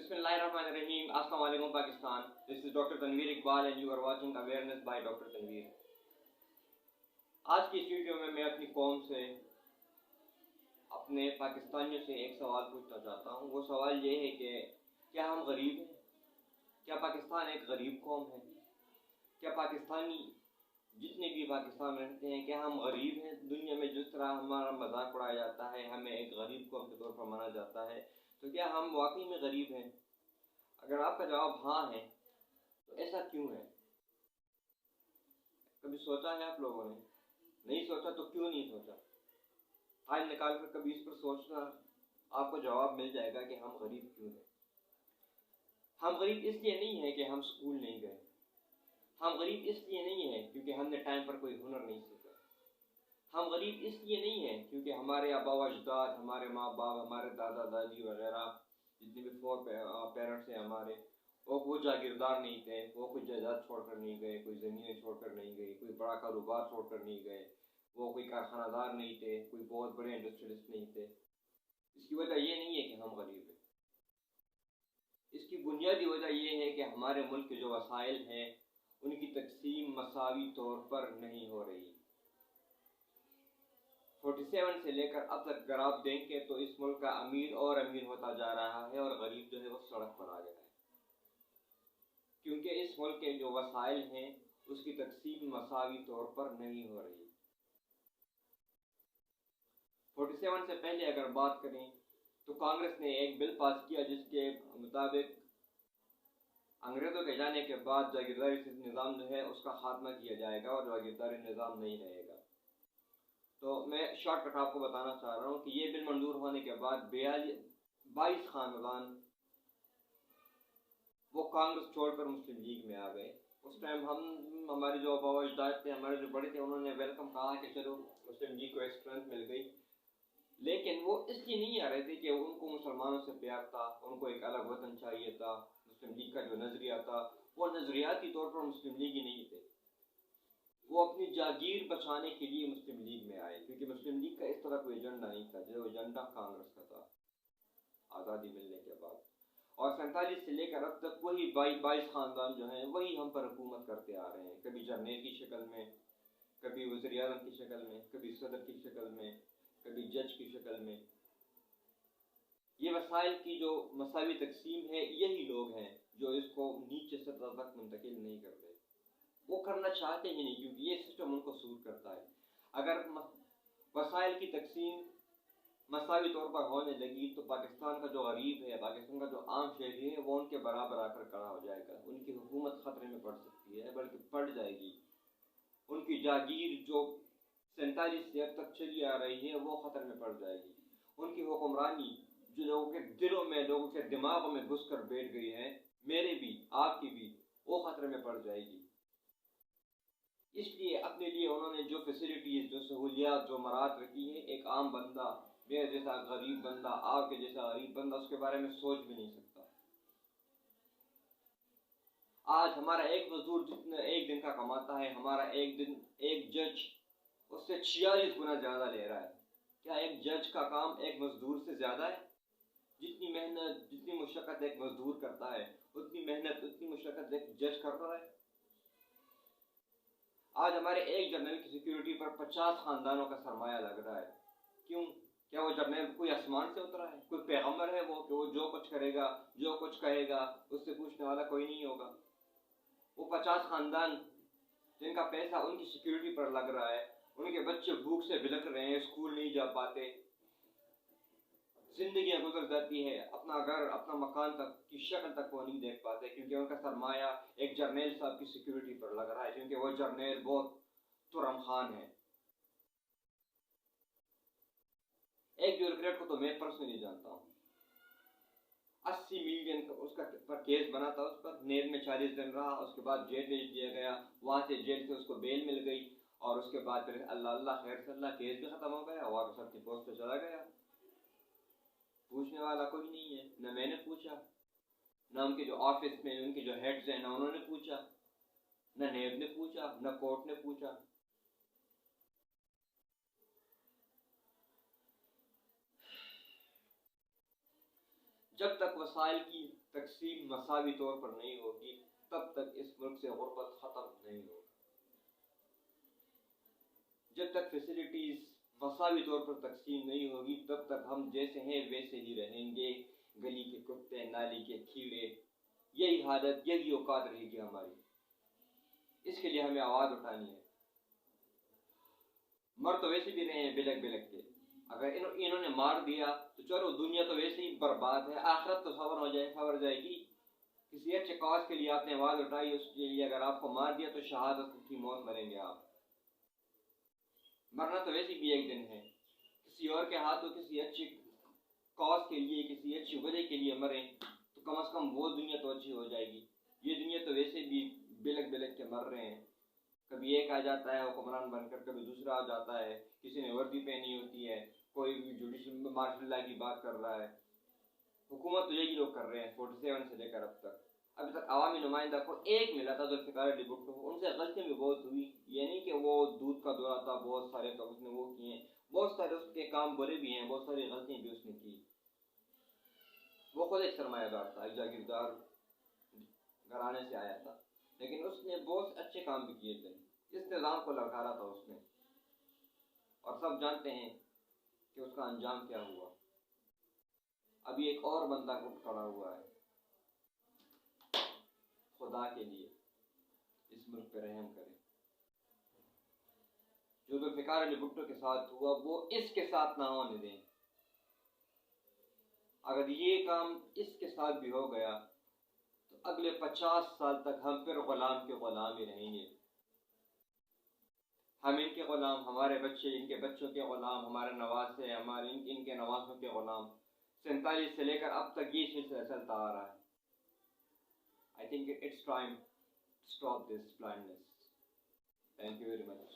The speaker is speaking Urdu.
Bismillahirrahmanirrahim. Assalamu alaikum Pakistan. This is Dr. Tanveer Iqbal and you are watching Awareness by Dr. Tanveer. آج کی اس ویڈیو میں اپنی قوم سے اپنے پاکستانیوں سے ایک سوال پوچھنا چاہتا ہوں. وہ سوال یہ ہے کہ کیا ہم غریب ہیں؟ کیا پاکستان ایک غریب قوم ہے؟ کیا پاکستانی جتنے بھی پاکستان میں رہتے ہیں کیا ہم غریب ہیں؟ دنیا میں جس طرح ہمارا مذاق اڑایا جاتا ہے, ہمیں ایک غریب قوم کے طور پر مانا جاتا ہے, تو کیا ہم واقعی میں غریب ہیں؟ اگر آپ کا جواب ہاں ہے تو ایسا کیوں ہے؟ کبھی سوچا ہے آپ لوگوں نے؟ نہیں سوچا تو کیوں نہیں سوچا؟ ٹائم نکال کر کبھی اس پر سوچنا, آپ کو جواب مل جائے گا کہ ہم غریب کیوں ہیں. ہم غریب اس لیے نہیں ہیں کہ ہم اسکول نہیں گئے. ہم غریب اس لیے نہیں ہیں کیونکہ ہم نے ٹائم پر کوئی ہنر نہیں سیکھا. ہم غریب اس لیے نہیں ہیں کیونکہ ہمارے آبا و اجداد, ہمارے ماں باپ, ہمارے دادا دادی وغیرہ جتنے بھی فور پیرنٹس ہیں ہمارے, وہ جاگیردار نہیں تھے, وہ کوئی جائیداد چھوڑ کر نہیں گئے, کوئی زمینیں چھوڑ کر نہیں گئے, کوئی بڑا کاروبار چھوڑ کر نہیں گئے, وہ کوئی کارخانہ دار نہیں تھے, کوئی بہت بڑے انڈسٹریلسٹ نہیں تھے. اس کی وجہ یہ نہیں ہے کہ ہم غریب ہیں. اس کی بنیادی وجہ یہ ہے کہ ہمارے ملک کے جو وسائل ہیں ان کی تقسیم مساوی طور پر نہیں ہو رہی. 47 سے لے کر اب تک اگر آپ دیکھیں تو اس ملک کا امیر اور امیر ہوتا جا رہا ہے اور غریب جو ہے وہ سڑک پر آ گیا ہے, کیونکہ اس ملک کے جو وسائل ہیں اس کی تقسیم مساوی طور پر نہیں ہو رہی. 47 سے پہلے اگر بات کریں تو کانگریس نے ایک بل پاس کیا جس کے مطابق انگریزوں کے جانے کے بعد جاگیرداری نظام جو ہے اس کا خاتمہ کیا جائے گا اور جاگیرداری نظام نہیں رہے گا. تو میں شارٹ کٹ آپ کو بتانا چاہ رہا ہوں کہ یہ بل منظور ہونے کے بعد 22 خاندان وہ کانگریس چھوڑ کر مسلم لیگ میں آ گئے. اس ٹائم ہمارے جو آبا و اجداد تھے, ہمارے جو بڑے تھے, انہوں نے ویلکم کہا کہ چلو مسلم لیگ کو ایک اسٹرینتھ مل گئی, لیکن وہ اس لیے نہیں آ رہے تھے کہ ان کو مسلمانوں سے پیار تھا, ان کو ایک الگ وطن چاہیے تھا. مسلم لیگ کا جو نظریہ تھا وہ نظریاتی طور پر مسلم لیگ ہی نہیں تھے, وہ اپنی جاگیر بچانے کے لیے مسلم لیگ میں آئے, کیونکہ مسلم لیگ کا اس طرح کوئی ایجنڈا نہیں تھا جو ایجنڈا کانگریس کا تھا آزادی ملنے کے بعد. اور 47 سے لے کر اب تک وہی 22 خاندان جو ہیں وہی ہم پر حکومت کرتے آ رہے ہیں, کبھی جرنیل کی شکل میں, کبھی وزیر اعظم کی شکل میں, کبھی صدر کی شکل میں, کبھی جج کی شکل میں. یہ وسائل کی جو مساوی تقسیم ہے یہی لوگ ہیں جو اس کو نیچے سطح تک منتقل نہیں کرتے. وہ کرنا چاہتے ہی نہیں کیونکہ یہ سسٹم ان کو سوٹ کرتا ہے. اگر وسائل کی تقسیم مساوی طور پر ہونے لگی تو پاکستان کا جو غریب ہے, پاکستان کا جو عام شہری ہے, وہ ان کے برابر آ کر کھڑا ہو جائے گا. ان کی حکومت خطرے میں پڑ سکتی ہے, بلکہ پڑ جائے گی. ان کی جاگیر جو 47 سے اب تک چلی آ رہی ہے وہ خطرے میں پڑ جائے گی. ان کی حکمرانی جو لوگوں کے دلوں میں, لوگوں کے دماغوں میں گھس کر بیٹھ گئی ہے, میرے بھی آپ کی بھی, وہ خطرے میں پڑ جائے گی. اس لیے اپنے لیے انہوں نے جو فیسلٹیز, جو سہولیات, جو مراد رکھی ہیں, ایک عام بندہ, میرے جیسا غریب بندہ, آپ کے جیسا غریب بندہ اس کے بارے میں سوچ بھی نہیں سکتا. آج ہمارا ایک مزدور جتنا ایک دن کا کماتا ہے, ہمارا ایک جج اس سے 46 گنا زیادہ لے رہا ہے. کیا ایک جج کا کام ایک مزدور سے زیادہ ہے؟ جتنی محنت, جتنی مشقت ایک مزدور کرتا ہے, اتنی محنت, اتنی مشقت ایک جج کر رہا ہے. آج ہمارے ایک جرنیل کی سیکیورٹی پر 50 خاندانوں کا سرمایہ لگ رہا ہے. کیوں؟ کیا وہ جرنیل کوئی آسمان سے اترا ہے؟ کوئی پیغمبر ہے وہ کہ وہ جو کچھ کرے گا, جو کچھ کہے گا اس سے پوچھنے والا کوئی نہیں ہوگا؟ وہ 50 خاندان جن کا پیسہ ان کی سیکیورٹی پر لگ رہا ہے, ان کے بچے بھوک سے بلک رہے ہیں, اسکول نہیں جا پاتے, زندگیاں گزر جاتی ہے, اپنا گھر, اپنا مکان تک کی شکل تک وہ نہیں دیکھ پاتے کیونکہ ان کا سرمایہ ایک جرنیل صاحب کی سیکیورٹی پر لگ رہا ہے, کیونکہ وہ جرنیل بہت ترم خان ہے. ایک بیوروکریٹ کو تو میں پرسنلی جانتا ہوں, 80 ملین اس کا پر کیس بنا تھا, اس پر نیب میں 40 دن رہا, اس کے بعد جیل بھیج دیا گیا, وہاں سے جیل سے اس کو بیل مل گئی, اور اس کے بعد پھر اللہ خیر سے اللہ کیس بھی ختم ہو گیا, اور سب کی پوسٹ پہ چلا گیا. پوچھنے والا کوئی نہیں ہے. نہ میں نے پوچھا, نہ ان کے جو آفس میں ان کے جو ہیڈز ہیں نہ انہوں نے پوچھا, نہ نیب نے پوچھا, نہ کورٹ نے پوچھا. جب تک وسائل کی تقسیم مساوی طور پر نہیں ہوگی تب تک اس ملک سے غربت ختم نہیں ہوگی. جب تک فیسلٹیز مساوی طور پر تقسیم نہیں ہوگی تب تک ہم جیسے ہیں ویسے ہی رہیں گے. گلی کے کتے، نالی کے کیڑے، یہی حالت، یہی اوقات رہے گی ہماری. اس کے لیے ہمیں آواز اٹھانی ہے. مر تو ویسے بھی رہے ہیں بلک بلک کے. اگر انہوں نے مار دیا تو چلو دنیا تو ویسے ہی برباد ہے، آخرت تو سنور جائے گی. کسی اچھے کاز کے لیے آپ نے آواز اٹھائی، اس کے لیے اگر آپ کو مار دیا تو شہادت کی موت مریں گے آپ. مرنا تو ویسے بھی ایک دن ہے. کسی اور کے ہاتھوں کسی اچھی کاز کے لیے، کسی اچھی وجہ کے لیے مریں تو کم از کم وہ دنیا تو اچھی ہو جائے گی. یہ دنیا تو ویسے بھی بلک بلک کے مر رہے ہیں. کبھی ایک آ جاتا ہے حکمران بن کر، کبھی دوسرا آ جاتا ہے، کسی نے وردی پہنی ہوتی ہے، کوئی جوڈیشل مارشل لا کی بات کر رہا ہے. حکومت تو یہی لوگ کر رہے ہیں 47 سے لے کر اب تک. ابھی تک عوامی نمائندہ کو ایک ملا تھا ذوالفقار علی بھٹو. ان سے غلطیاں بھی بہت ہوئی، یہ نہیں کہ وہ دودھ کا دورہ تھا، بہت سارے کام اس نے وہ کیے ہیں، بہت سارے اس کے کام برے بھی ہیں، بہت ساری غلطیاں بھی اس نے کی. وہ خود ایک سرمایہ دار تھا، ایک جاگیردار گھرانے سے آیا تھا، لیکن اس نے بہت اچھے کام بھی کیے تھے. اس نظام کو للکارا تھا اس نے، اور سب جانتے ہیں کہ اس کا انجام کیا ہوا. ابھی ایک اور بندہ اٹھ کھڑا ہوا ہے. خدا کے لیے اس ملک پہ رحم کریں. جو ذوالفقار علی بھٹو کے ساتھ ہوا وہ اس کے ساتھ نہ ہونے دیں. اگر یہ کام اس کے ساتھ بھی ہو گیا تو اگلے 50 سال تک ہم پھر غلام کے غلام ہی رہیں گے. ہم ان کے غلام، ہمارے بچے ان کے بچوں کے غلام، ہمارے نواسے ہمارے ان کے نواسوں کے غلام. 47 سے لے کر اب تک یہ سلسلہ چلتا آ رہا ہے. I think it's time to stop this blindness. Thank you very much.